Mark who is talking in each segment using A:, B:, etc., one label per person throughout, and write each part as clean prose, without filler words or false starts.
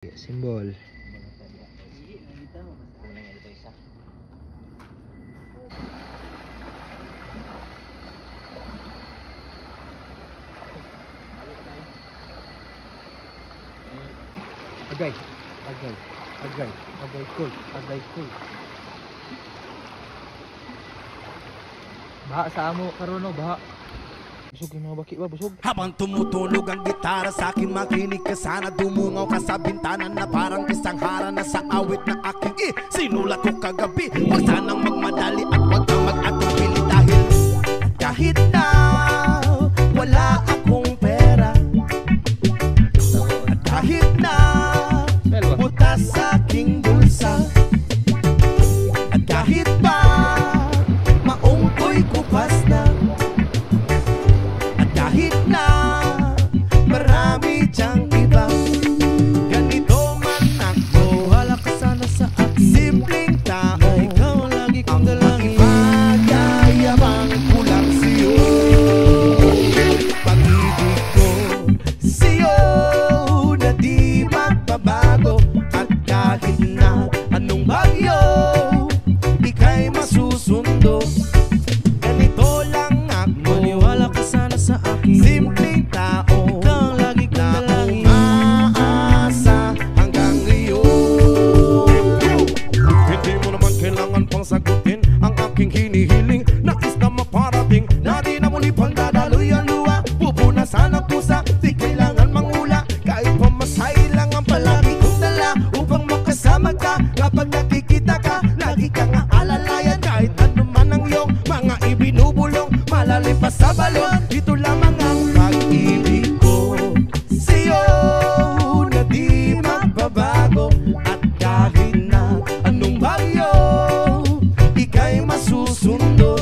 A: Simbol. Agay, cool. Baha sa amo karon no, baha. Busog yung mga baki ba, busog.
B: Habang tumutunog ang gitara sa akin, makinig ka sana. Dumungaw ka sa bintana na parang isang hara na sa awit na aking sinulat ko kagabi. Huwag sanang magmadali at huwag kang mag-atubili dahil kahit na wala akong pera, at kahit na butas sa aking bulsa, at kahit pa maong ko'y kupas na, kahit na marami diyang iba, ganito man ako. Wala ka sana sa akin, simpleng tao. Ikaw ang lagi kong dalangin. Magyayabang ko lang sa'yo. Pag-ibig ko sa'yo na di magbabago. At kahit na anong bagyo, ika'y masusundo. Ganito lang ako. Maniwala ka sana sa akin, simpleng tao. Ikaw ang lagi kong dalangin. Umaasa hanggang ngayon. Hindi mo naman kailangan pang sagutin ang aking hinihiling. Nais na maparating na di na muli pang dadaloy ang luha. Pupunasan ang pusa, di kailangan mangula. Kahit pamasay lang ang palagi kong dala upang makasama ka. Kapag nakikita ka, lagi kang aalalayan. Kahit ano man ang iyong mga ibinubulong, malalim pa sa balon, ito lamang ang pag-ibig ko sa'yo na di magbabago. At kahit na anong bagyo, ika'y masusundo.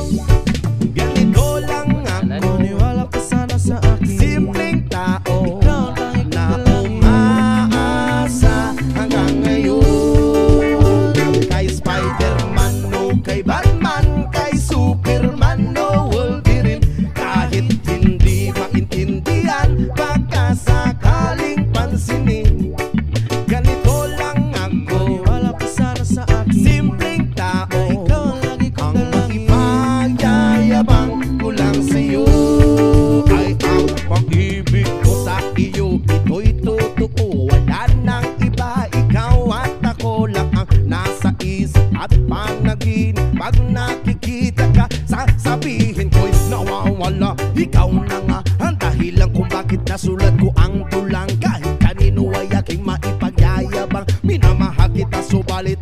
B: Ganito lang ako. Maniwala ka sana sa akin, simpleng tao. Ikaw ang na umaasa hanggang ngayon. Kay Spider-Man o kay Batman, kay Superman o Wolverine, kahit hindi maintindihan, baka sakaling pansinin. Ganito lang ako. Wala ka sana sa akin, simpleng tao. Ikaw ang lagi kong dalangin. Ipagyayabang ko lang sa'yo ay ang pag-ibig ko sa iyo. Ito'y totoo, wala nang iba. Ikaw at ako lang ang nasa isip at panaginip. Pag nakikita ka, sasabihin ko'y nawawala. Ikaw na nga ang dahilan kung bakit nasulat ko ang tulang. Kahit kanino ay aking maipagyayabang, minamahal kita subalit